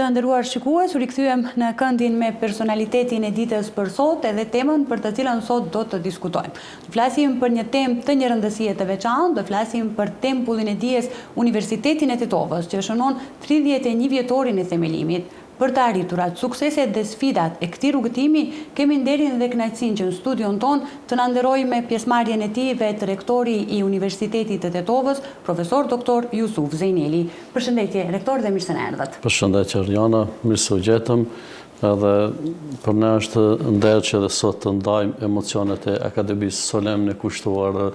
Të nderuar shikues, u rikthyem në këndin me personalitetin e ditës për sot edhe temën për të cilën sot do të diskutojmë. Do flasim për një temë të një rëndësie të veçantë, do flasim për tempullin e dijes Universitetin e Tetovës, që shënon 31 vjetorin e themelimit. Për të arriturat, sukseset dhe sfidat e këtij rrugëtimi, kemi nderin dhe kënaqësinë që në studion ton të na nderojë me pjesëmarrjen e tij vetë rektori i Universitetit të Tetovës, profesor doktor Jusuf Zejneli. Përshëndetje, rektor, dhe mirë se na erdhët. Përshëndetje, Riana, mirë se u gjetëm. Edhe për ne është nder që edhe sot të ndajmë emocionet e Akademisë solemne kushtuar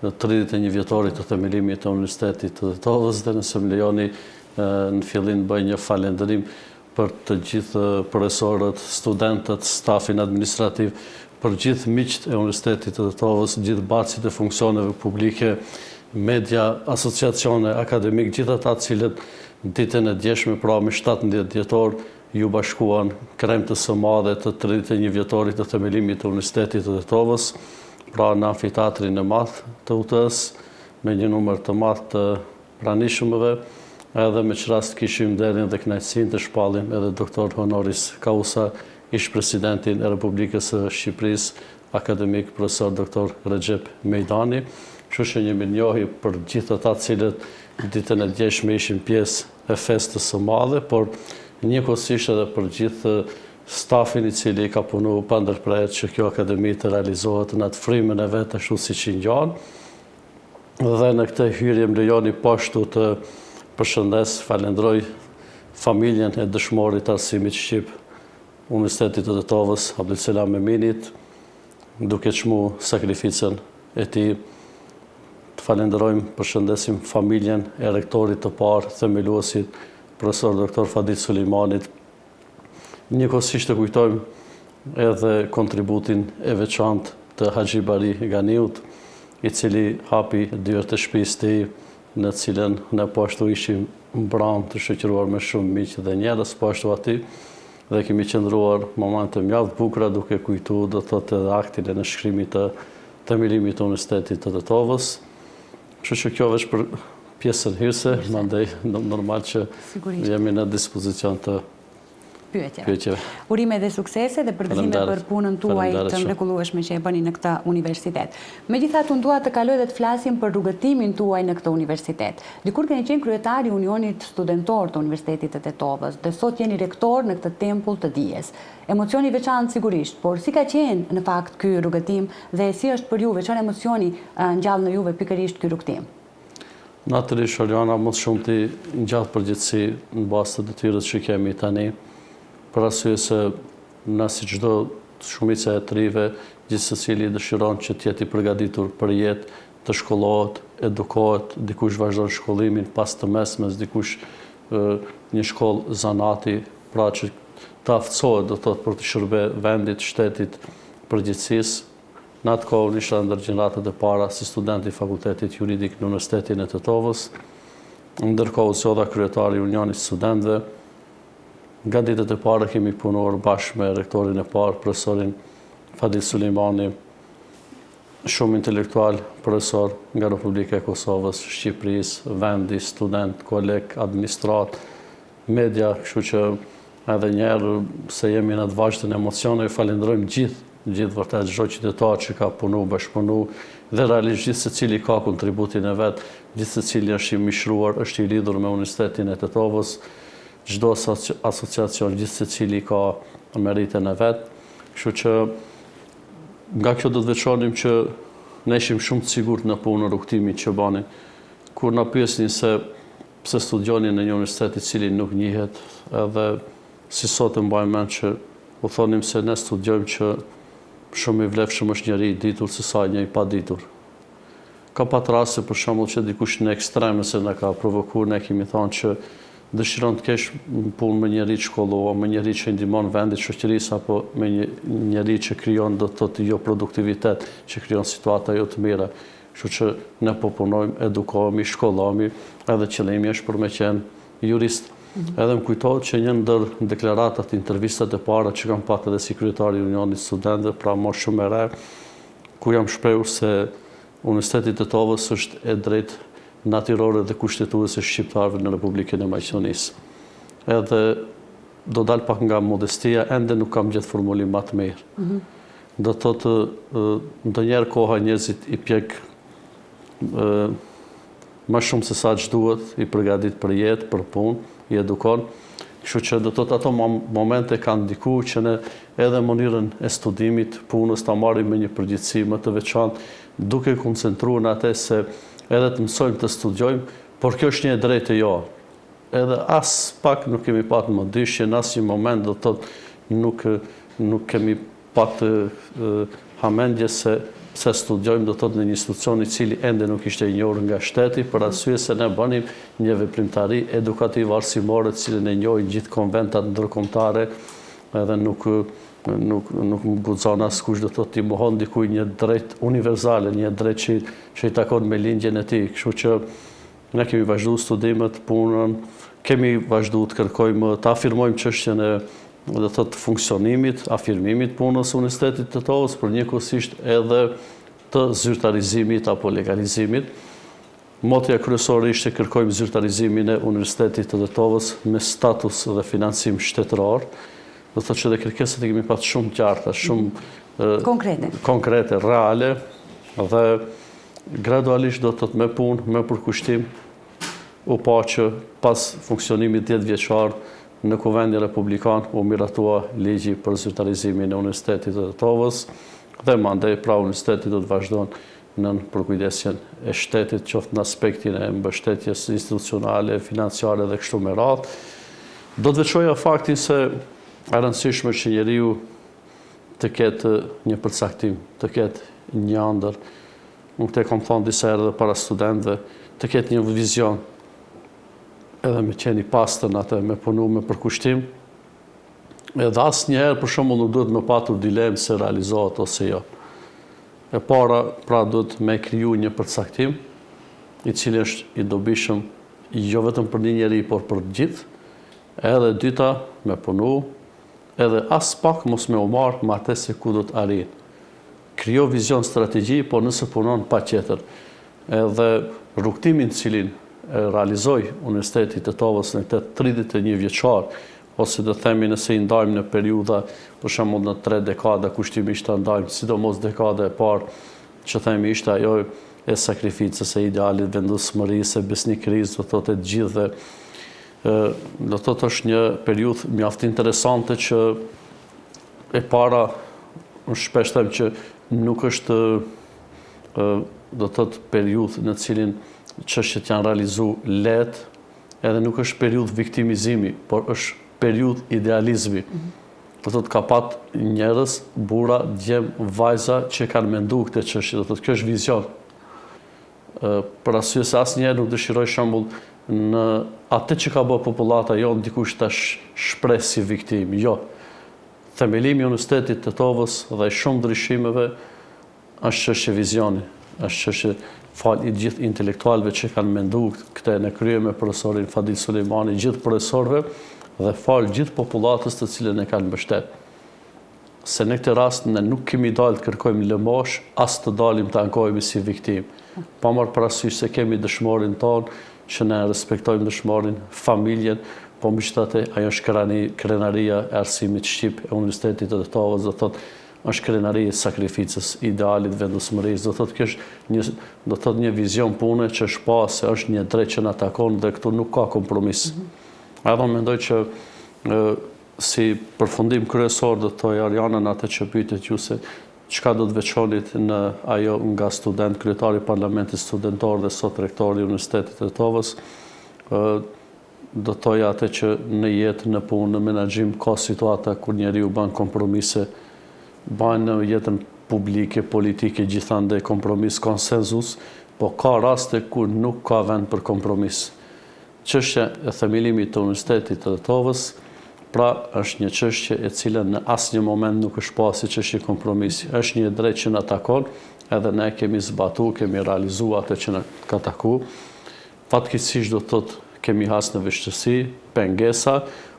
31 vjetorit të themelimit të Universitetit të Tetovës, dhe nëse më lejoni në fillim bëj një falënderim për të gjithë profesorët, studentët, stafin administrativ, për gjithë miqt e Universitetit të Tetovës, gjithë barësit e funksioneve publike, media, asociacione, akademik, gjithë ata cilët ditën e djeshme, pra me 17 dhjetor, ju bashkuan kremtës së madhe të 31 vjetorit të themelimit të Universitetit të Tetovës, pra në amfiteatrin e madh të UT-s, me një numër të madh të pranishmëve, edhe me që rast kishim nderin dhe kënaqësinë të shpallim edhe doktor honoris causa, ish presidentin e Republikës së Shqipërisë, akademik profesor doktor Recep Mejdani, kështu që jemi njohur për gjithë ata cilët ditën e djeshme ishin pjesë e festës së madhe, por njëkohësisht edhe për gjithë stafin i cili ka punuar pa ndërprerje që kjo akademi të realizohet në atë frymën e vet ashtu siç i ngjan. Dhe në këtë hyrje më lejoni pashtu të përshëndes, falenderoj familjen e dëshmorit arsimit shqip Universitetit të Tetovës, Abdulselam Meminit, duke çmu sakrificën e tij. Të falenderojmë, përshëndesim familjen e rektorit të parë, themeluesit, profesor doktor Fadil Sulejmanit. Njëkohësisht të kujtojmë edhe kontributin e veçantë të Haxhi Bari Ganiut, i cili hapi dyert e shtëpisë të tij, në cilën ne po ashtu ishim mbrëmë të shoqëruar me shumë miq dhe njerëz po ashtu aty, dhe kemi qëndruar momente mjaft bukura duke kujtuar, do thotë, edhe aktin e nënshkrimit të themelimit të Universitetit të Tetovës. Kështu që kjo është për pjesën hyrëse, mandej normal që jemi në dispozicion të pyetjeve. Urime dhe suksese dhe përgëzime për punën tuaj të mrekullueshme që e bëni në këtë universitet. Megjithatë, unë dua të kaloj dhe të flasim për rrugëtimin tuaj në këtë universitet. Dikur keni qenë kryetari i Unionit Studentor të Universitetit të Tetovës dhe sot jeni rektor në këtë tempull të dijes. Emocioni veçantë sigurisht, por si ka qenë në fakt ky rrugëtim dhe si është për juve, çfarë emocioni ngjall në juve pikërisht ky rrugëtim? Natyrisht, Oriana, më shumë ti ngjall përgjithësi në bazë të detyrës që kemi tani, për arsye se na si çdo shumica e trive, gjithsecili dëshiron që të jetë i përgatitur për jetë, të shkollohet, edukohet, dikush vazhdon shkollimin pas të mesmes, dikush një shkollë zanati, pra që të aftësohet, do thotë, për të shërbyer vendit, shtetit, përgjithësisë. Në atë kohë isha ndër gjeneratat e para si student i Fakultetit Juridik në Universitetin e Tetovës, ndërkohë zgjodha kryetari i Unionit Studentëve. Nga ditët e para kemi punuar bashkë me rektorin e parë, profesorin Fadil Sulejmani, shumë intelektual, profesor nga Republika e Kosovës, Shqipërisë, vendi, student, koleg, administrat, media, kështu që edhe njerë se jemi në të vazhdën e emocioneve, falenderojmë gjithë vërtet çdo qytetar që ka punu, bashkëpunu, dhe realisht gjithë secili ka kontributin e vet, gjithë secili është i mishruar, është i lidhur me Universitetin e Tetovës, çdo asociacion, gjithë secili ka meritën e vet. Kështu që nga kjo do të veçonim që ne ishim shumë të sigurt në punën, rrugtimin që bani. Kur na pyesnin se pse studioni në një universitet i cili nuk njihet, edhe si sot e mbaj mend që u thonim se ne studiojmë që shumë i vlefshëm është njëri i ditur se sa një i paditur. Ka pat raste për shembull që dikush në ekstrem se na ka provokuar, ne kemi thënë që dëshiron të kesh punë me njëri që shkollohet, me njëri që ndihmon vendit, shoqërisë, apo me njëri që krijon, do të thotë, jo produktivitet, që krijon situata jo të mira. Kështu që ne po punojmë, edukohemi, shkollohemi, edhe qëllimi është për me qenë jurist. Edhe më kujtohet që një ndër deklaratat, intervistat e para që kam pasur edhe si kryetari i Unionit Studentëve, pra më shumë e re, ku jam shprehur se Universiteti i Tetovës është e drejtë natyrore dhe kushtetuese shqiptarëve në Republikën e Maqedonisë. Edhe do dal pak nga modestia, ende nuk kam gjetë formulim më të mirë. Do të thotë, ndonjëherë koha njerëzit i pjek më shumë se sa që duhet, i përgatit për jetë, për punë, i edukon. Kështu që do të thotë ato momente kanë ndiku që ne edhe mënyrën e studimit, punës ta marrim me një përgjithësi më të veçantë, duke koncentruar në atë se edhe të mësojmë të studiojmë, por kjo është një drejtë jo. Edhe as pak nuk kemi pat më dyshje, në asnjë moment do të thotë nuk kemi pat hamendje se studiojmë do të thotë në një institucion i cili ende nuk ishte i njohur nga shteti, për arsye se ne bënim një veprimtari edukative arsimore, të cilën e njohin gjithë konventat ndërkombëtare, edhe nuk më guxon askush do të thotë t'i mohon dikujt një drejtë universale, një drejtë që i takon me lindjen e tij. Kështu që ne kemi vazhduar studimet, punën, kemi vazhduar të kërkojmë, të afirmojmë çështjen e do të thotë funksionimit, afirmimit punës së Universitetit të Tetovës, por njëkohësisht edhe të zyrtarizimit apo legalizimit. Motja kryesore ishte kërkojmë zyrtarizimin e Universitetit të Tetovës me status dhe financim shtetëror. Do të thotë që dhe kërkesat e kemi pasur shumë qarta, shumë konkrete, reale, dhe gradualisht do të thotë me punë, me përkushtim, u pa që pas funksionimit 10 vjeçar në Kuvendin Republikan u miratua ligji për zyrtarizimin e Universitetit të Tetovës dhe mandej pra Universiteti do të vazhdon në përkujdesjen e shtetit, qoftë në aspektin e mbështetjes institucionale, financiare dhe kështu me radhë. Do të veçoja faktin se e rëndësishme që njeriu të ketë një përcaktim, të ketë një ëndër, unë te kam thonë disa herë dhe para studentëve, të ketë një vizion, edhe me qeni pastër në atë, me punu me përkushtim, edhe asnjëherë për shembull nuk duhet me patur dilemë se realizohet ose jo. E para, pra duhet me kriju një përcaktim, i cili është i dobishëm jo vetëm për një njeri, por për gjithë, edhe dyta me punu, edhe as pak mos me u marrë me atë se ku do të arrijë. Krijo vizion strategji, por nëse punon pa tjetër. Edhe rrugtimin cilin realizoj Universiteti të Tetovës në këtë 31 vjeçar, ose do themi nëse i ndajmë në periudha, për shembull në 3 dekada kushtimisht ta ndajmë, sidomos dekada e parë, që themi ishte ajo e sakrificës, e idealit, vendosmërisë, e besnikërisë, do thotë të gjithë dhe do thotë është një periudhë mjaft interesante që e para unë shpesh them që nuk është do thotë periudhë në cilin çështjet janë realizu lehtë, edhe nuk është periudhë viktimizimi, por është periudhë idealizmi. Do thotë ka pat njerëz, burra, djem, vajza që kanë menduar këtë çështje, do thotë kjo është vizion. Për arsye se asnjëherë nuk dëshiroj shembull në atë që ka bërë popullata jonë dikush ta shpreh si viktim, jo. Themelimi i Universitetit të Tetovës dhe shumë ndryshimeve është çështje vizioni, është çështje fal i gjithë intelektualëve që kanë menduar këtë në krye me profesorin Fadil Sulejmani, gjithë profesorëve dhe fal gjithë popullatës të cilën e kanë mbështet. Se në këtë rast ne nuk kemi dalë të kërkojmë lëmosh, as të dalim të ankohemi si viktim. Pa marrë parasysh se kemi dëshmorin tonë, që ne respektojmë dëshmorin, familjen, po megjithatë ajo është krenaria e arsimit shqip e Universitetit të Tetovës, do thotë është krenaria e sakrificës, idealit, vendosmërisë, do thotë kjo është një vizion pune që shpa se është një drejtë që na takon dhe këtu nuk ka kompromis. Edhe mendoj që si përfundim kryesor do të thoj Ariana në atë që pyetet ju se çka do të veçonit në ajo nga student, kryetari i Parlamentit Studentor dhe sot rektori i Universitetit të Tetovës, do të thoj atë që në jetë, në punë, në menaxhim ka situata kur njeriu bën kompromise, bën në jetën publike, politike, gjithandaj kompromis, konsenzus, po ka raste kur nuk ka vend për kompromis. Çështja e themelimit të Universitetit të Tetovës, pra është një çështje e cila në asnjë moment nuk është pasi çështje kompromisi. Është një drejtë që na takon, edhe ne kemi zbatuar, kemi realizuar atë që na ka takuar. Fatkeqësisht do të thotë kemi has në vështirësi, pengesa,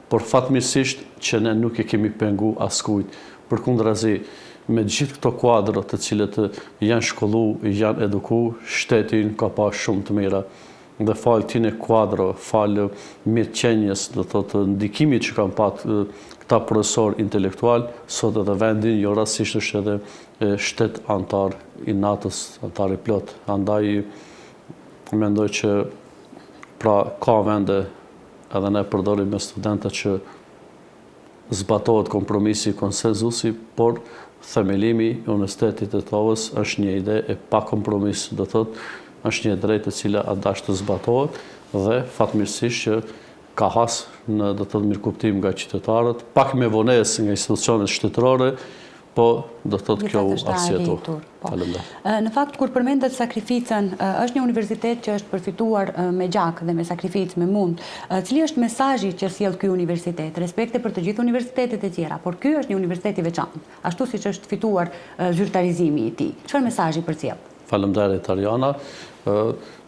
por fatmirësisht që ne nuk e kemi pengu askujt. Përkundrazi, me gjithë këto kuadrat të cilët janë shkollu, janë eduku, shtetin ka pas shumë të mira. dhe falë tine kuadro, falë mirëqenjes, do thotë ndikimit që kanë patë këta profesor intelektual, sot edhe vendin, jo rastisht është edhe shtet antar i NATO-s, antar i plot. Andaj, mendoj që pra ka vende edhe ne përdorim me studentët që zbatohet kompromisi, konsenzusi, por themelimi i Universitetit të Tovës është një ide e pa kompromis, do thotë, është një drejtë e cila adash të zbatohet dhe fatmirësisht që ka has në do të mirëkuptim nga qytetarët, pak me vonesë nga institucionet shtetërore, po do thotë kjo arsjetu. Në fakt, kur përmendet sakrificën, është një universitet që është përfituar me gjak dhe me sakrificë, me mund. Cili është mesazhi që sjell ky universitet, respekte për të gjithë universitetet e tjera, por ky është një universitet i veçantë, ashtu siç është fituar zyrtarizimi i tij. Çfarë mesazhi përcjell? Faleminderit Ariana.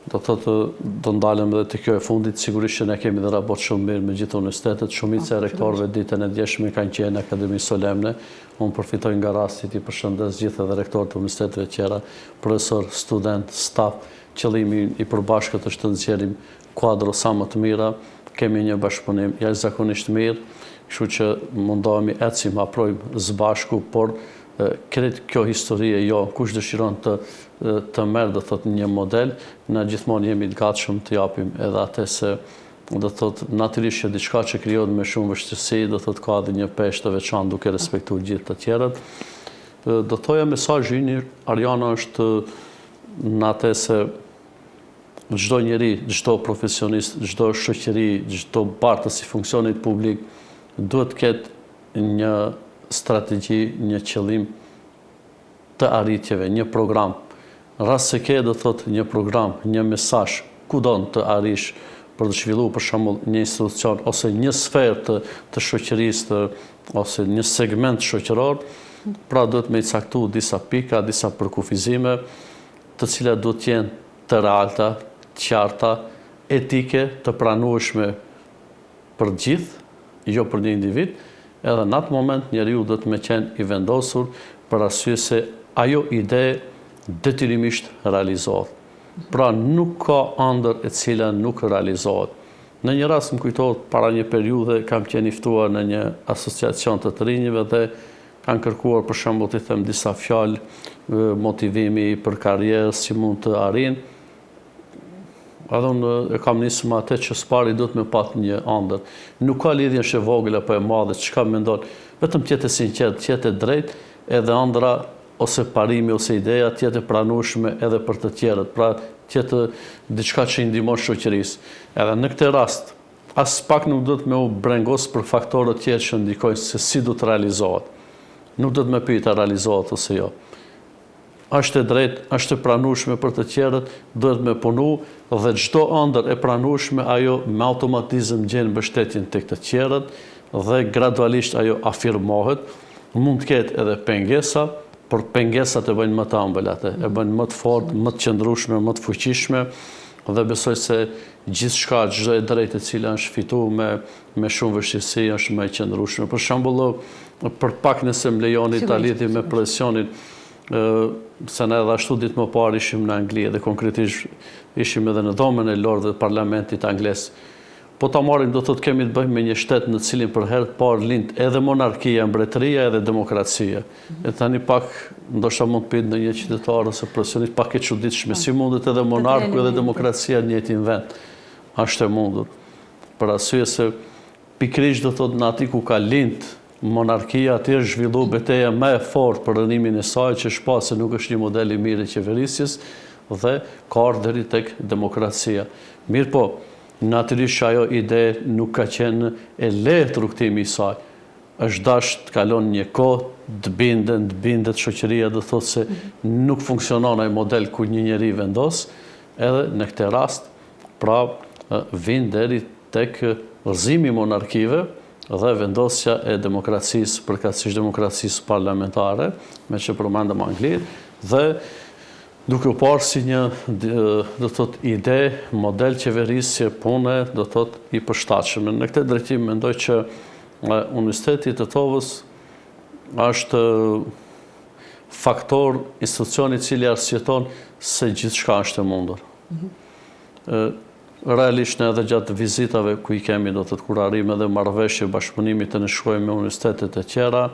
Do thotë do ndalem edhe te kjo e fundit, sigurisht që ne kemi dhe raport shumë mirë me gjithë universitetet, shumica e rektorëve ditën e djeshme kanë qenë në Akademi Solemne. Unë përfitoj nga rastit i përshëndes gjithë edhe rektorët e universiteteve tjera, profesor, student, staf. Qëllimi i përbashkët është të nxjerrim kuadro sa më të mira, kemi një bashkëpunim jashtëzakonisht mirë, kështu që mundohemi ecim aprojmë së bashku, por kretë kjo historie jo, kush dëshiron të merë, do thotë, një model, në gjithmonë jemi të gatshëm të japim edhe atë se, do thotë, natyrisht që diçka që krijohet me shumë vështirësi, do thotë, ka edhe një peshë të veçantë duke respektuar gjithë të tjerët. Do thoja mesazhi i Ariana është në atë se çdo njeri, çdo profesionist, çdo shoqëri, çdo bartës i funksionit publik duhet të ketë një strategji, një qëllim të arritjeve, një program. Rast se ke, do thotë, një program, një mesazh, ku don të arrish për të zhvilluar për shembull një institucion ose një sferë të shoqërisë ose një segment shoqëror, pra duhet me i caktu disa pika, disa përkufizime, të cilat duhet të jenë të realta, të qarta, etike, të pranueshme për gjithë, jo për një individ, edhe në atë moment njeriu do të me qenë i vendosur për arsye se ajo ide detyrimisht realizohet. Pra nuk ka ëndër e cila nuk realizohet. Në një rast më kujtohet para një periudhe kam qenë i ftuar në një asociacion të rinjve dhe kanë kërkuar për shembull të them disa fjalë motivimi për karrierë, si mund të arrin. Edhe unë e kam nisë me atë që spari do të me pat një ëndër. Nuk ka lidhje që vogël apo e madhe, çka mendon, vetëm tjetë sinqert, tjetë drejt, edhe ëndra ose parimi ose ideja tjetë pranueshme edhe për të tjerët, pra tjetë diçka që i ndihmon shoqërisë. Edhe në këtë rast, as pak nuk do të me u brengos për faktorët tjerë që ndikojnë se si do të realizohet. Nuk do të me pyet a realizohet ose jo. Është e drejtë, është e pranueshme për të tjerët, duhet me punu dhe çdo ëndër e pranueshme ajo me automatizëm gjen mbështetjen tek të tjerët dhe gradualisht ajo afirmohet. Mund të ketë edhe pengesa, por pengesat e bëjnë më të ëmbël atë, e bëjnë më të fortë, më të qëndrueshme, më të fuqishme dhe besoj se gjithçka, çdo e drejtë e cila është fituar me shumë vështirësi është më e qëndrueshme. Për shembull, për pak nëse më lejoni ta lidhim me profesionin, se ne edhe ashtu ditë më parë ishim në Angli dhe konkretisht ishim edhe në dhomën e Lordëve të Parlamentit Angles. Po ta marrim do thotë kemi të bëjmë me një shtet në cilin për herë të parë lind edhe monarkia, mbretëria edhe demokracia. E tani pak ndoshta mund të pyet ndonjë qytetar ose profesionist pak e çuditshme, si mundet edhe monarku edhe demokracia në njëjtin vend. Është e mundur. Për arsye se pikërisht do thotë në aty ku ka lind monarkia, aty është zhvillu betejë më e fortë për rënimin e saj, që shpa se nuk është një model i mirë i qeverisjes dhe ka ardhur deri tek demokracia. Mirë po, natyrisht ajo ide nuk ka qenë e lehtë rrugtimi i saj. Është dash të kalon një kohë, të bindet shoqëria, do thotë se nuk funksionon ai model ku një njeri vendos, edhe në këtë rast, pra vin deri tek rrëzimi i monarkive dhe vendosja e demokracisë, përkatësisht demokracisë parlamentare, me që përmendëm Anglinë, dhe duke u parë si një, do thot, ide, model qeverisje, pune, do thot, i përshtatshëm. Në këtë drejtim mendoj që Universiteti të Tovës është faktor, institucioni i cili arsyeton se gjithçka është e mundur. realisht edhe gjatë vizitave ku i kemi do të kur arrim edhe marrëveshje bashkëpunimi të ne shkojmë me universitetet e tjera,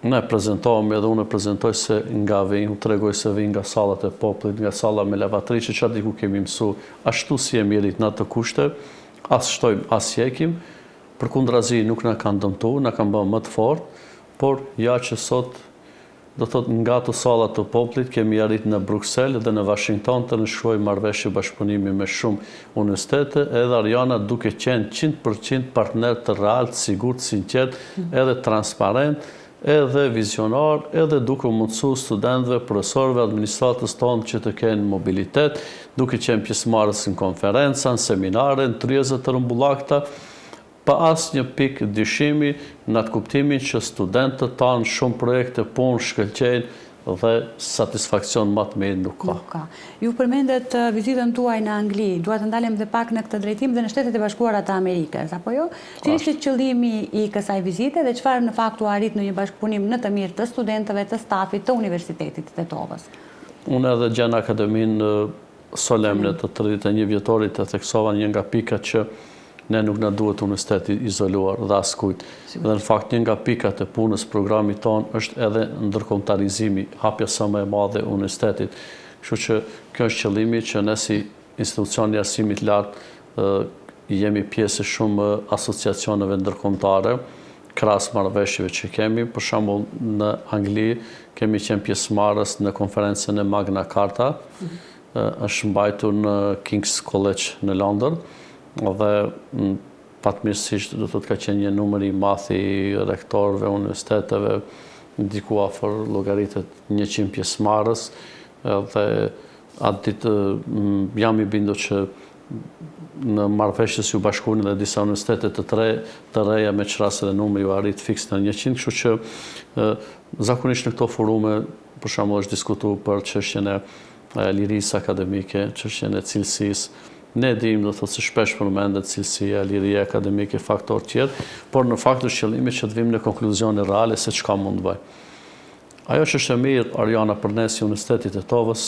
ne prezentohemi edhe unë prezentoj se nga vijnë, tregoj se vijnë nga sallat e popullit, nga salla me lavatriçe, çfarë diku kemi mësu, ashtu si jemi rrit në ato kushte, as shtojmë, as jekim, përkundrazi nuk na kanë dëmtuar, na kanë bërë më të fortë, por ja që sot do thot nga ato sallat të popullit kemi arrit në Bruxelles dhe në Washington të nënshkruajmë marrëveshje bashkëpunimi me shumë universitete, edhe Ariana duke qenë 100% partner të realt, sigurt, sinqert, edhe transparent, edhe vizionar, edhe duke mundësu studentëve, profesorëve, administratës tonë që të kenë mobilitet, duke qenë pjesëmarrës në konferenca, në seminare, në tryezë të rëmbullakta, pa asë një pikë dyshimi në atë kuptimin që studentët tanë shumë projekte punë shkëlqejnë dhe satisfakcion më të mirë nuk ka. Ju përmendet vizitën tuaj në Angli, dua të ndalem dhe pak në këtë drejtim dhe në Shtetet e Bashkuara të Amerikës, apo jo? Cili ishte qëllimi i kësaj vizite dhe çfarë në fakt u arrit në një bashkëpunim në të mirë të studentëve, të stafit, të Universitetit të Tetovës? Unë edhe gjatë akademinë solemne të 31 vjetorit të theksova një nga pikat që ne nuk na duhet universiteti izoluar dhe askujt. Dhe në fakt një nga pikat e punës programit tonë është edhe ndërkombëtarizimi, hapja sa më e madhe e universitetit. Kështu që kjo është qëllimi që ne si institucion i arsimit lartë jemi pjesë shumë asociacioneve ndërkombëtare, krahas marrëveshjeve që kemi. Për shembull në Angli kemi qenë pjesëmarrës në konferencën e Magna Carta, është mbajtur në King's College në Londër. Dhe fatmirësisht do të ka qenë një numër i madh i rektorëve, universiteteve, diku afër llogaritet 100 pjesëmarrës, dhe atë ditë jam i bindur që në marrëveshje si u bashkuan dhe disa universitete të reja me çrasë dhe numri u arrit fiks në 100, kështu që zakonisht në këto forume për shembull është diskutuar për çështjen e lirisë akademike, çështjen e cilësisë. Ne dim do të thotë se shpesh përmendet cilësia, liria akademike, faktor tjerë, por në fakt është qëllimi që të vim në konkluzione reale se çka mund të bëjmë. Ajo që është e mirë, Ariana, për ne si Universitetit të Tetovës,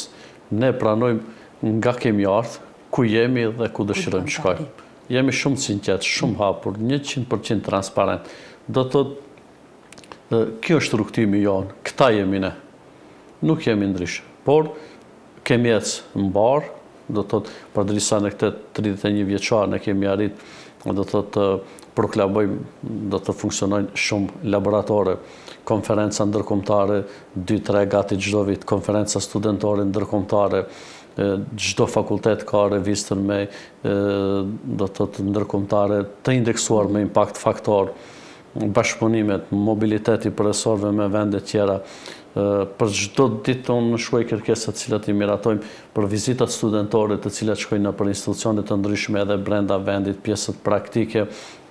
ne pranojmë nga kemi ardhur, ku jemi dhe ku dëshirojmë të shkojmë. Jemi shumë sinqert, shumë hapur, 100% transparent. Do të thotë kjo është rrugtimi jonë, këta jemi ne. Nuk jemi ndryshe, por kemi ecë mbar. Do të thotë, përderisa në këtë 31 vjeçar ne kemi arrit, do të thotë, proklamojmë, do të funksionojnë shumë laboratore, konferenca ndërkombëtare, 2-3 gati çdo vit, konferenca studentore ndërkombëtare, çdo fakultet ka revistën me, do të thotë, ndërkombëtare të indeksuar me impact faktor, bashkëpunimet, mobiliteti profesorëve me vende tjera. Për çdo ditë unë shkruaj kërkesat të cilat i miratojmë për vizitat studentore të cilat shkojnë për institucione të ndryshme edhe brenda vendit, pjesët praktike,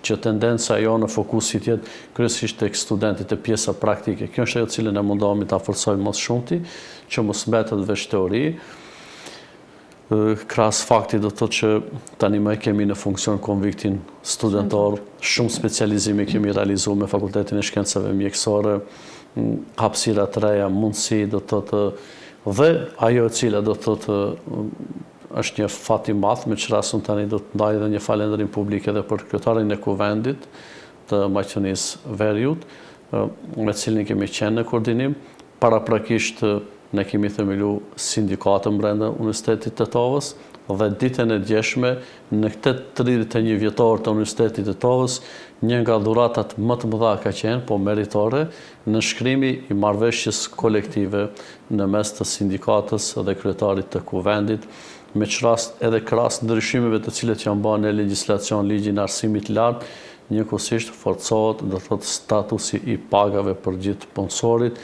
që tendenca jonë fokusi të jetë kryesisht tek studentit e pjesa praktike. Kjo është ajo cilën ne mundohemi ta forcojmë më shumti, që mos mbetet veç teori. Krahas fakti do të thotë që tani më kemi në funksion konviktin studentor, shumë specializime kemi realizuar me Fakultetin e Shkencave Mjekësore, hapësira të reja, mundësi, do të thotë, dhe ajo e cila do të thotë është një fat i madh, me çfarë unë tani do të ndaj edhe një falënderim publik edhe për kryetarin e kuvendit të Maqedonisë Veriut, me cilin kemi qenë në koordinim. Paraprakisht ne kemi themelu sindikatën brenda Universitetit të Tetovës dhe ditën e djeshme në këtë 31 vjetor të Universitetit të Tetovës, një nga dhuratat më të mëdha ka qenë, po meritore, në shkrimi i marrëveshjes kolektive në mes të sindikatës dhe kryetarit të kuvendit, me çrast edhe krahas ndryshimeve të cilët janë bërë në legjislacion, ligjin e arsimit lartë, njëkohësisht forcohet, do thotë, statusi i pagave për gjithë punësorit,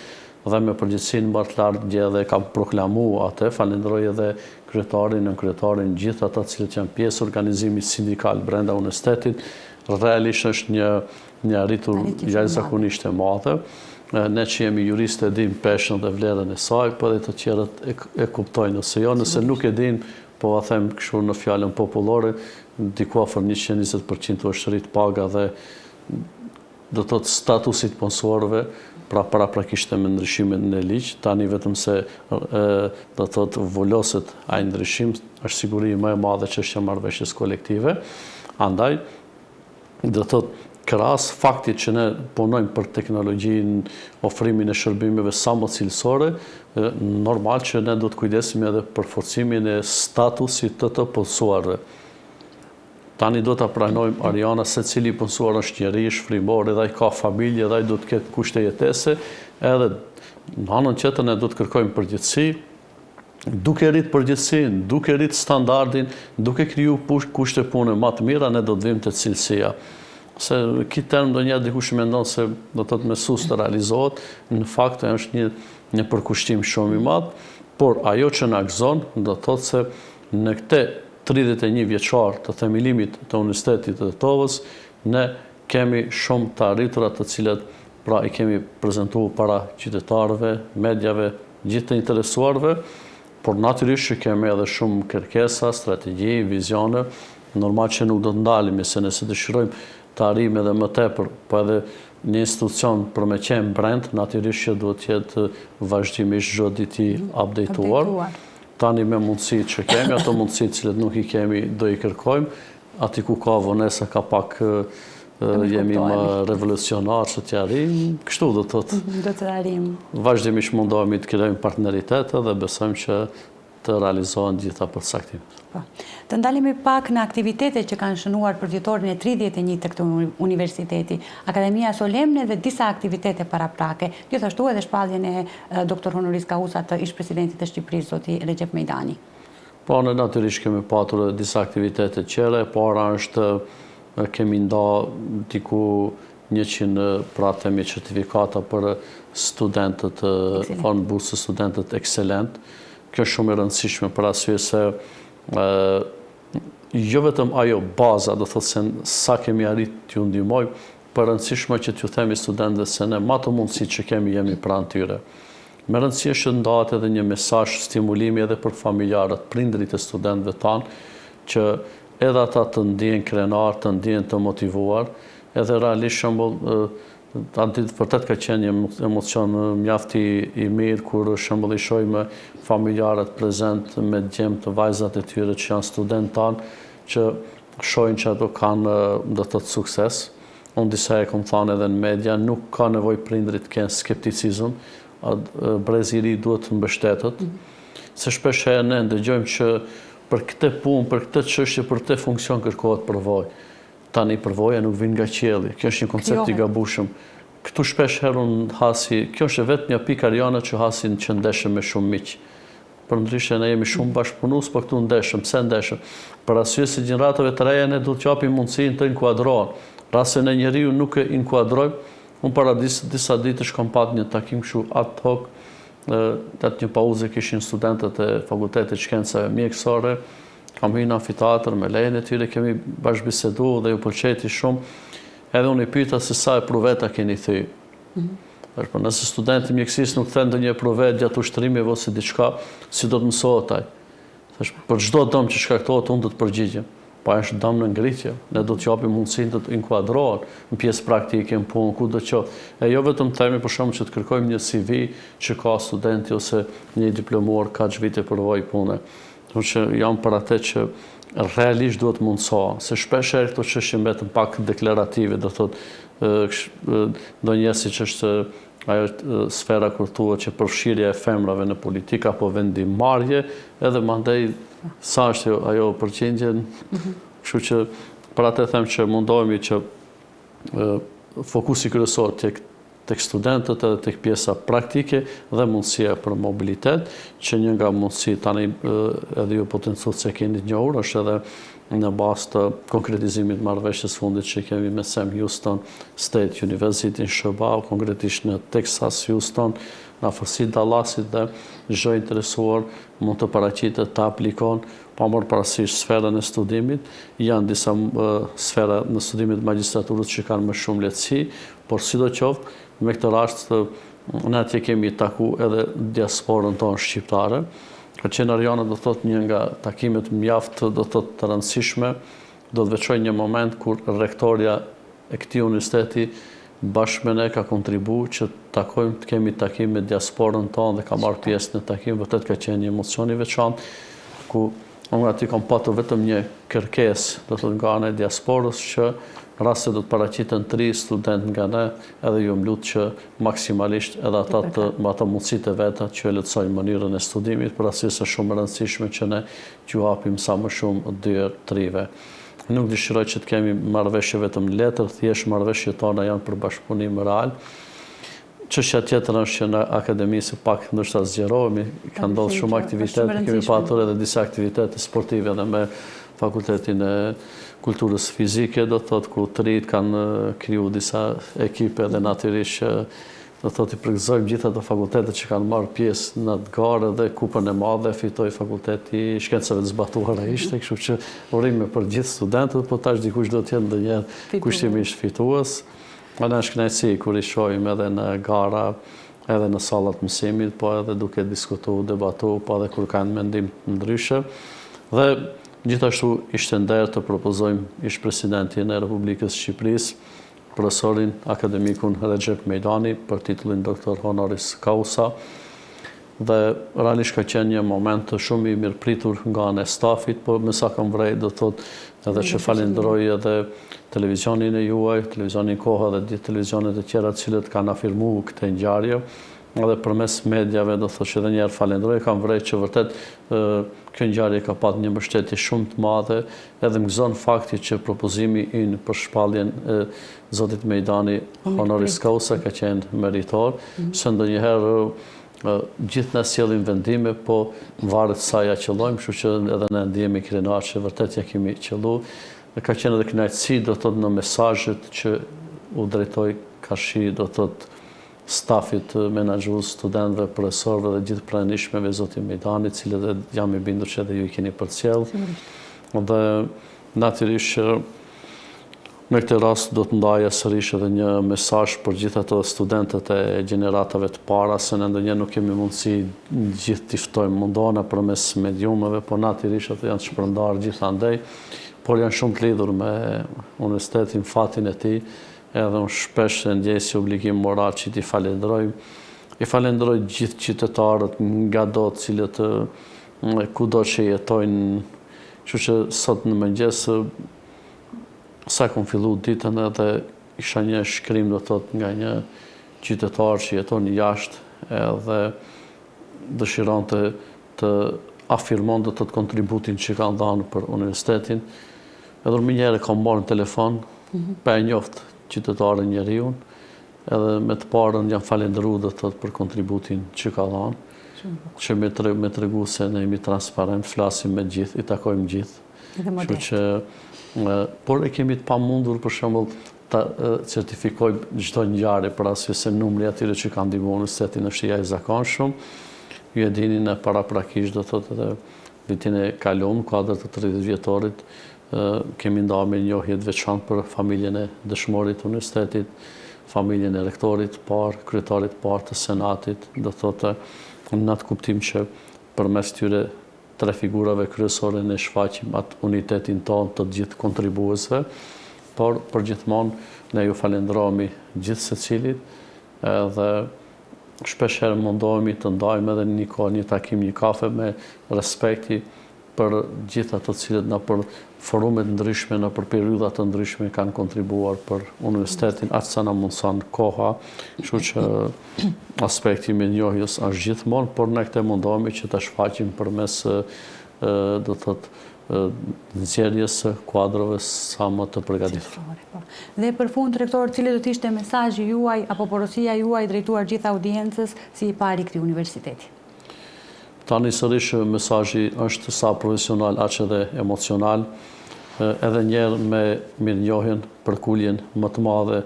dhe me përgjithësinë më të lartë gjë dhe kam proklamuar atë, falenderoj edhe kryetarin, nënkryetarin, gjithë ata cilët janë pjesë organizimit sindikal brenda universitetit. Realisht është një arritur jashtëzakonisht e madhe. Ne që jemi juristë e dim peshën dhe vlerën e saj, po edhe të tjerët e kuptojnë ose jo, nëse nuk e din, po a them kështu në fjalën popullore, diku afër 120% është rrit paga dhe do të thotë statusit punësorëve pra paraprakisht me ndryshimin e ligj, tani vetëm se do thotë vulloset ai ndryshim, është siguri më e madhe çështja e marrëveshjes kolektive. Andaj do thotë krahas faktit që ne punojmë për teknologjinë, ofrimin e shërbimeve sa më cilësore, normal që ne do të kujdesim edhe për forcimin e statusit të punësuarve. Tani do të pranojmë Ariana se cili punësuar është njeri, është frymor, edhe ai ka familje, edhe ai do të ketë kushte jetese, edhe në anën tjetër ne do të kërkojmë përgjegjësi, duke rrit përgjegjësinë, duke rrit standardin, duke kriju kushte pune më të mira, ne do të vim te cilësia. Se këtë term ndonjëherë dikush mendon se do të thotë me sus të realizohet, në fakt është një përkushtim shumë i madh, por ajo që na gëzon do të thotë se në këtë 31 vjeçar të themelimit të Universitetit të Tetovës, ne kemi shumë të arritura të cilat pra i kemi prezantuar para qytetarëve, mediave, gjithë të interesuarve, por natyrisht që kemi edhe shumë kërkesa, strategji, vizione, normal që nuk do të ndalemi, se nëse dëshirojmë të arrijmë edhe më tepër, po edhe një institucion për me qenë brand, natyrisht që duhet të jetë vazhdimisht çdo ditë i updateuar. Tani me mundësitë që kemi, ato mundësitë që nuk i kemi, do i kërkojmë, ati ku ka vonesa ka pak jemi më revolucionar që t'ja arrijmë, kështu do të thotë. Do të arrijmë. Vazhdimisht mundohemi të krijojmë partneritete dhe besojmë që të realizohen gjitha përcaktimet. Të ndalemi pak në aktivitetet që kanë shënuar për vjetorin e 31 të këtë universiteti, Akademia Solemne dhe disa aktivitete paraprake, gjithashtu edhe shpalljen e doktor honoris causa të ish-presidentit të Shqipërisë, zoti Recep Mejdani. Po, ne natyrisht kemi patur disa aktivitete tjera, para është kemi nda diku 100 pra themi certifikata për studentët, fond busë studentët ekselent. Kjo është shumë e rëndësishme për arsye se jo vetëm ajo baza, do thotë se sa kemi arrit t'ju ndihmojmë, për rëndësishme që t'ju themi studentëve se ne ma të mundësitë që kemi jemi pranë tyre. Me rëndësi është ndahet edhe një mesazh stimulimi edhe për familjarët, prindrit e studentëve tanë, që edhe ata të ndihen krenar, të ndihen të motivuar, edhe realisht shembull vërtet ka qenë një emocion mjaft i mirë kur shembull i shohim familjarët prezent me djemt të vajzat e tyre që janë studentë tanë, që shohin që ato kanë do të thotë sukses. Unë disa e kam thënë edhe në media, nuk ka nevojë prindrit të kenë skepticizëm, brezi i ri duhet të mbështetet. Se shpesh ne ndëgjojmë që për këtë punë, për këtë çështje, për këtë funksion kërkohet përvojë. Tani përvoja nuk vjen nga qielli. Kjo është një koncept i gabueshëm. Këtu shpesh herën hasi, kjo është vetëm një pikë Ariana që hasin që ndeshëm me shumë miq. Përndryshe ne jemi shumë bashkëpunues, po këtu ndeshëm. Pse ndeshëm? Për arsye se gjeneratave të reja ne duhet të japim mundësinë të inkuadrohen. Rase në njeriu nuk e inkuadrojmë. Unë para disa ditësh kam pat një takim kështu ad hoc, atë një pauzë kishin studentët e Fakultetit të Shkencave Mjekësore. Kam hyrë në amfiteatër me lejen e tyre, kemi bashkëbiseduar dhe ju pëlqeti shumë. Edhe unë i pyeta se sa e pruveta keni thyer. Por nëse studenti i mjekësisë nuk thën ndonjë pruvet gjatë ushtrimeve ose diçka, si do të mësohet ai? Thash, për çdo dëm që shkaktohet unë do të përgjigjem. Po është dëm në ngritje, ne do të japim mundësinë të inkuadrohen në pjesë praktike, në punë, kudo që. E jo vetëm themi për shkak që të kërkojmë një CV që ka studenti ose një diplomuar kaq vite përvojë pune. Që jam për atë që realisht duhet mundësoha, se shpesh herë këto çështje mbeten pak deklarative, do thotë ndonjëherë siç është ajo sfera kur thuhet që përfshirja e femrave në politikë apo vendimmarrje, edhe mandej sa është ajo përqindje. Kështu që për atë them që mundohemi që fokusi kryesor tek studentët edhe tek pjesa praktike dhe mundësia për mobilitet, që një nga mundësi tani edhe ju potencialisht se keni të njohur është edhe në bazë të konkretizimit marrëveshjes fundit që kemi me Sam Houston State University në SHBA, konkretisht në Texas Houston, në afërsitë Dallasit, dhe çdo interesuar mund të paraqitet të aplikon, pa marrë parasysh sferën e studimit. Janë disa sfera në studimin e magjistraturës që kanë më shumë lehtësi, por sidoqoftë me këtë rast ne atje kemi taku edhe diasporën tonë shqiptare. Ka qenë Ariana do thotë një nga takimet mjaft do thotë të rëndësishme. Do të veçoj një moment kur rektoria e këtij universiteti bashkë me ne ka kontribu që të kemi takim me diasporën tonë dhe ka marrë pjesë në takim, vërtet ka qenë një emocion i veçantë, ku unë aty kam patur vetëm një kërkesë, do të thotë nga ana e diasporës, që rast se do të paraqiten 3 studentë nga ne, edhe ju më lutë që maksimalisht edhe ata me ato mundësitë e veta që e lehtësojnë mënyrën e studimit, për arsye se shumë e rëndësishme që ne t'ju japim sa më shumë dyert 3-ve. Nuk dëshiroj që të kemi marrëveshje vetëm në letër, thjesht marrëveshjet tona janë për bashkëpunim real. Çështja tjetër është që në akademi së pak ndoshta zgjerohemi, ka ndodhur shumë aktivitete, kemi patur edhe disa aktivitete sportive edhe me Fakultetin e Kulturës Fizike, do të thotë ku të rinjt kanë kriju disa ekipe dhe natyrisht që do të thotë i përgëzojmë gjithë ato fakultetet që kanë marrë pjesë në atë garë dhe kupën e madhe fitoi Fakulteti i Shkencave të Zbatuara ishte, kështu që urime për gjithë studentët, po tash dikush do të jetë ndonjëherë kushtimisht fitues. Ana është kënaqësi kur i shohim edhe në gara, edhe në sallat mësimit, po edhe duke diskutuar, debatuar, po edhe kur kanë mendim ndryshe. Dhe gjithashtu ishte nder të propozojmë ish presidentin e Republikës së Shqipërisë, profesorin akademikun Recep Mejdani për titullin doktor honoris causa, dhe realisht ka qenë një moment shumë i mirëpritur nga ana e stafit, po me sa kam vrej do të thotë edhe që falenderoj edhe televizionin e juaj, televizionin Koha dhe gjithë televizionet e tjera të cilët kanë afirmuar këtë ngjarje, edhe përmes medjave do thotë që edhe një herë falenderoj, kam vrej që vërtet kjo ngjarje ka pasur një mbështetje shumë të madhe, edhe më gëzon fakti që propozimi ynë për shpalljen e zotit Mejdani honoris causa ka qenë meritor, se ndonjëherë gjithë ne sjellim vendime, po varet sa ja qëllojmë, kështu që edhe ne ndihemi krenar që vërtet ja kemi qelluar. Ka qenë edhe kënaqësi do thotë në mesazhet që u drejtoi kashi do thotë stafit menaxhues, studentëve, profesorëve dhe gjithë pranishmeve zotit Mejdani, cilët jam i bindur që edhe ju i keni përcjellë. Dhe natyrisht që në këtë rast do të ndaja sërish edhe një mesazh për gjithë ato studentët e gjeneratave të para, se ne ndonjëherë nuk kemi mundësi gjithë t'i ftojmë, mundona përmes mediumeve, po natyrisht ato janë të shpërndarë gjithandej, por janë shumë të lidhur me universitetin, fatin e tij, edhe unë shpesh e ndjej si obligim moral që t'i falenderoj. I falenderoj gjithë qytetarët nga do të cilët kudo që jetojnë, kështu që sot në mëngjes sa kom fillu ditën edhe isha një shkrim do thot nga një qytetar që jeton jashtë edhe dëshiron të afirmon do thot kontributin që kanë dhënë për universitetin. Edhe më njëherë kam marrë në telefon, pa e njoftë qytetarën njeriu, edhe me të parën jam falenderuar do thot për kontributin që ka dhënë, që me tregu se ne jemi transparent, flasim me gjithë, i takojmë gjithë. Kështu që por e kemi të pamundur për shembull ta certifikojmë çdo ngjarje për arsye se numri atyre që kanë ndihmuar universitetin është i jashtëzakonshëm. Ju e dini në paraprakisht do thotë edhe vitin e kaluar, kuadër të 30 vjetorit, kemi ndarë me njohje të veçantë për familjen e dëshmorit të universitetit, familjen e rektorit parë, kryetarit parë të senatit, do thotë në atë kuptim që përmes tyre 3 figurave kryesore ne shfaqim atë unitetin tonë të gjithë kontribuesve, por përgjithmonë ne ju falenderojmë gjithë secilit, dhe shpesh herë mundohemi të ndajmë edhe një takim, një kafe me respekti për gjithë ato cilët na për forumet ndryshme, na për periudha të ndryshme kanë kontribuar për universitetin, aq sa na mundson koha, kështu që aspekti me njohjes është gjithmonë, por ne këtë mundohemi që ta shfaqim përmes do thotë nxjerrjes së kuadrove sa më të përgatitur. Dhe për fund, rektor, cili do të ishte mesazhi juaj apo porosia juaj drejtuar gjithë audiencës si i pari këtij universiteti? Tani sërish mesazhi është sa profesional aq edhe emocional, edhe njerë me mirënjohjen, përkuljen më të madhe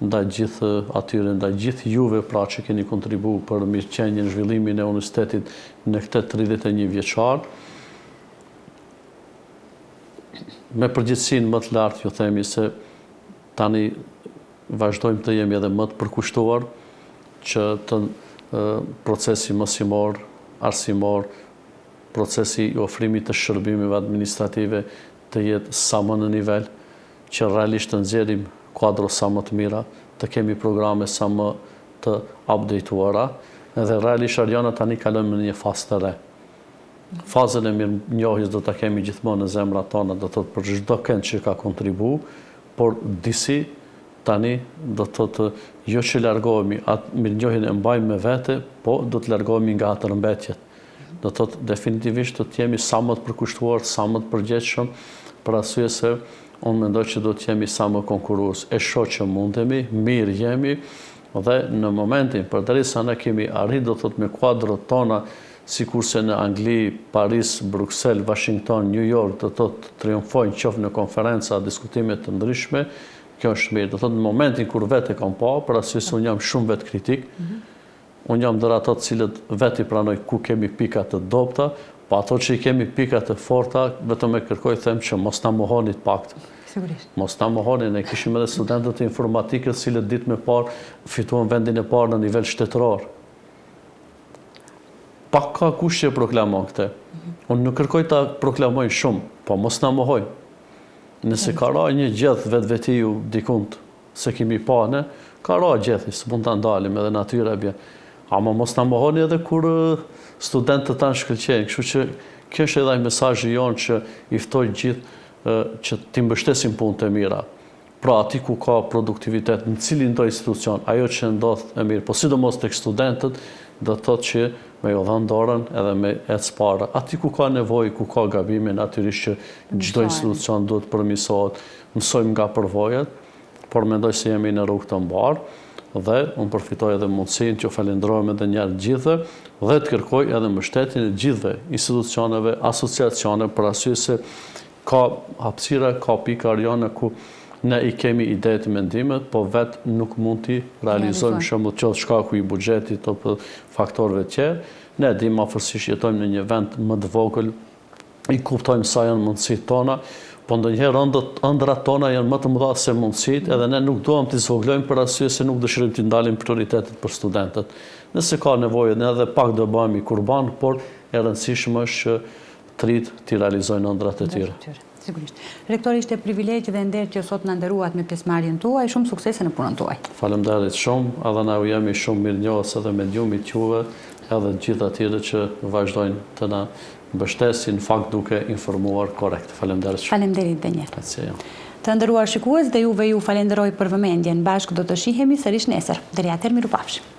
ndaj gjithë atyre, ndaj gjithë juve pra që keni kontribuar për mirëqenjen, zhvillimin e universitetit në këtë 31 vjeçar. Me përgjithësinë më të lartë ju themi se tani vazhdojmë të jemi edhe më të përkushtuar që të procesi mësimor, arsimor, procesi i ofrimit të shërbimeve administrative të jetë sa më në nivel, që realisht të nxjerrim kuadro sa më të mira, të kemi programe sa më të updateuara, edhe realisht Ariana tani kalojmë në një fazë të re. Fazën e mirënjohjes do ta kemi gjithmonë në zemrat tona, do të thotë për çdo kënd që ka kontribu, por disi tani do të thotë jo që largohemi, atë mirënjohjen e mbajmë me vete, po do të largohemi nga atërmbetjet. Do të thotë definitivisht do të jemi sa më të përkushtuar, sa më të përgjegjshëm, për arsye se unë mendoj që do të jemi sa më konkurrues. E shoh që mundemi, mirë jemi, dhe në momentin përderisa ne kemi arrit do të thotë me kuadrot tona, sikurse në Angli, Paris, Bruxelles, Washington, New York, do të thotë triumfojnë qoftë në konferenca, diskutime të ndryshme, kjo është mirë. Do të thotë në momentin kur vetë kam pa, për arsye se unë jam shumë vetë kritik, unë jam ndër ato të cilët vetë i pranoj ku kemi pika të dobta, pa ato që i kemi pika të forta, vetëm e kërkoj them që mos na mohoni të paktën. Sigurisht. Mos ta mohoni, ne kishim edhe studentët e informatikës cilët ditë me parë fituan vendin e parë në nivel shtetëror. Pak ka kush që proklamon këtë. Unë nuk kërkoj ta proklamoj shumë, po mos na mohoj. Nëse ka ra një gjeth vetvetiu dikund se kemi pa ne, ka ra gjethi, së mund ta ndalim edhe natyra bje. Ama mos na mohoni edhe kur studentët tanë shkëlqejnë, kështu që kjo është edhe mesazhi jonë që i ftoj gjithë që t'i mbështesim punët e mira. Pra ati ku ka produktivitet në cilin do institucion, ajo që ndodh e mirë, po sidomos tek studentët, do të thotë që me ju dhënë dorën edhe me ecë para. Ati ku ka nevojë, ku ka gabime, natyrisht që çdo institucion duhet përmirësohet, mësojmë nga përvojat, por mendoj se jemi në rrugë të mbarë, dhe unë përfitoj edhe mundësinë që falenderojmë edhe njerë gjithë, dhe të kërkoj edhe mbështetjen e gjithëve institucioneve, asociacione, për arsye se ka hapësira, ka pika Ariana ku ne i kemi ide të mendimet, po vetë nuk mund t'i realizojmë shembull qoftë shkaku i buxhetit apo faktorëve tjerë. Ne dim afërsisht jetojmë në një vend më të vogël, i kuptojmë sa janë mundësitë tona, po ndonjëherë ëndrat tona janë më të mëdha se mundësitë, edhe ne nuk duam t'i zvoglojmë për arsye se nuk dëshirojmë t'i ndalim prioritetet për studentët. Nëse ka nevojë, ne edhe pak do bëhemi kurban, por e rëndësishme është që t'i realizojnë ëndrat e tyre. Sigurisht. Rektori, ishte privilegj dhe nder që sot na nderuat me pjesëmarrjen tuaj, shumë suksese në punën tuaj. Faleminderit shumë, edhe na jemi shumë mirënjohës edhe mediumit juve, edhe gjithë atyre që vazhdojnë të na mbështesin, fakt duke informuar korrekt. Faleminderit shumë. Faleminderit edhe një herë. Të nderuar shikues, dhe juve ju falenderoj për vëmendjen. Bashkë do të shihemi sërish nesër. Deri atëherë, mirupafshim.